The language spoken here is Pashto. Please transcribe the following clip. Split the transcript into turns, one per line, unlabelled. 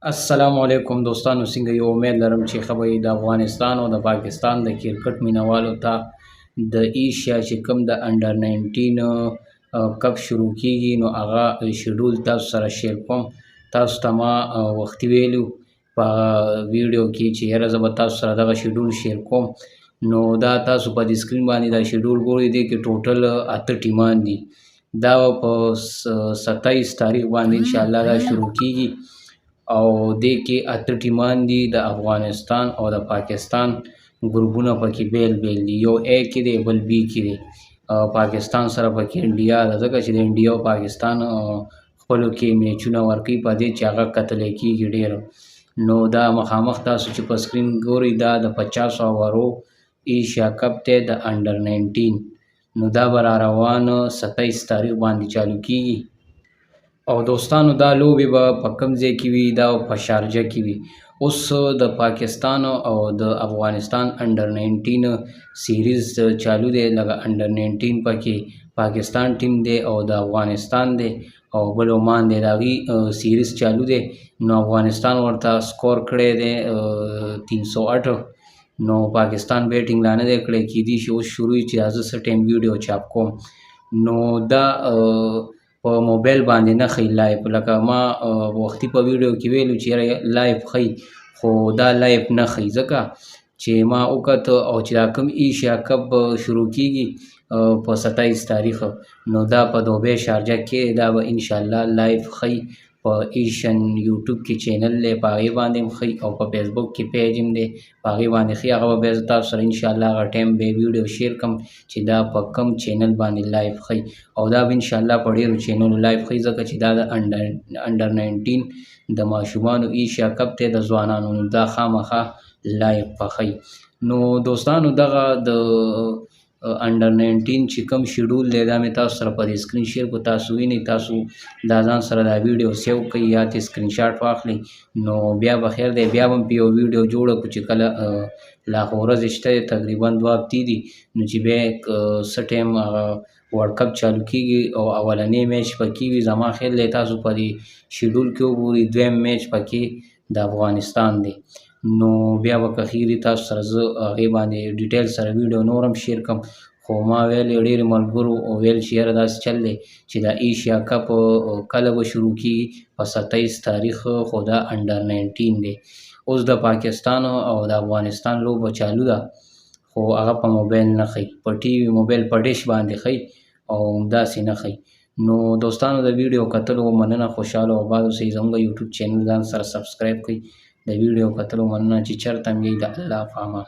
السلام علیکم دوستانو، څنګه یو؟ امید لرم چې خبرې د افغانستان او د پاکستان د کرکټ مینوالو ته د ایشیا چې کوم د انډر 19 کپ شروع کیږي نو هغه شیډول تاسو سره شیر کوم. تاسو ته ما وختي ویلو په ویډیو کې چې یاره زه به تاسو سره دغه شیډول شیر کوم. نو دا تاسو په دې سکرین باندې دا شیډول ګورئ، دی کې ټوټل 8 ټیمان دي. دا په 27 تاریخ باندې انشاءالله دا شروع کیږي او دې کې 8 ټیمان دي د افغانستان او د پاکستان. ګروپونه پکې بیل بیل دي، یو A کې دی بل B کې دی. پاکستان سره پکې انډیا ده، ځکه چې د انډیا او پاکستان خپلو کې میچونه ورکوي په دې چې هغه کتلی کېږي ډېر. نو دا مخامخ تاسو چې په سکرین ګورئ دا د 50 اوورو ایشیا کپ دی د انډر 19. نو دا به را روان 27 تاریخ باندې چالو کېږي. او دوستانو دا لوبې به په کوم ځای کې وي؟ دا په شارجه کې وي. اوس د پاکستان او د افغانستان انډر 19 سیریز چالو دی. لکه انډر 19 پکې پاکستان ټیم دی او د افغانستان دی او بل عمان دی، د هغې سیریز چالو دی. نو افغانستان ورته سکور کړی دی 308. نو پاکستان بیټینګ لا نه دی کړی، کیدای شي اوس شروع چې زه څه ټایم ویډیو چاپ کوم. نو دا په موبایل باندې نه ښیي لایف، لکه ما وختي په ویډیو کې ویلو چې یاره لایف ښیي، خو دا لایف نه ښیي ځکه چې ما وکته او چې دا کوم ایشیا کپ شروع کیږي په 27 تاریخ، نو دا په دوبۍ شارجه کې دا به انشاءالله لایف ښیي. په ایشین یوټیوب کې چینل دی، په هغې باندې هم ښیي، او په فیسبوک کې پیج هم دی، په هغې باندې ښیي. هغه به بیا زه تاسو سره انشاءالله هغه ټایم به ویډیو شیر کړم چې دا په کوم چینل باندې لایف ښیي. او دا به انشاءالله په ډېرو چینلو لایف ښیي، ځکه چې دا د انډر 19 د ماشومانو ایشیا کپ دی د ځوانانو، نو دا خامخا لایف به ښیي. نو دوستانو دغه د انډر 19 چې کوم شیډول دی دا مې تاسو سره په دې سکرین شیر کو. تاسو وینئ، تاسو دا ځان سره دا ویډیو سیو کړئ یا ترې سکرین شاټ واخلئ. نو بیا به خیر دی، بیا به هم په یو ویډیو جوړه کړو چې کله لا خو ورځې شته دی، تقریبا 2 هفتې دي. نو چې بیا څه ټایم ورلډ کپ چالو کیږي او اولنی میچ پکې وي، زما خیال دی تاسو په دې شیډول کې وګورئ دویم میچ پکې د افغانستان دی. نو بیا به که خیري تاسو سره زه هغې باندې ډیټیل سره ویډیو نور هم شیر کړم. خو ما ویل ډېرو ملګرو ویل چې یاره داسې چل دی چې دا ایشیا کپ کله به شروع کیږي؟ په 27 تاریخ، خو دا انډر 19 دی. اوس د پاکستان او د افغانستان لوبه چالو ده، خو هغه په موبایل نه ښیي، په ټي وي موبایل په ډیش باندې ښیي او همداسې نه ښیي. نو دوستانو د ویډیو کتلو مننه، خوشحاله او آباد اوسئ. زموږ یوټیوب چینل ځان سره سبسکرایب کړئ. د ویډیو کتلو مننه. چې چېرته هم یئ د الله په امان.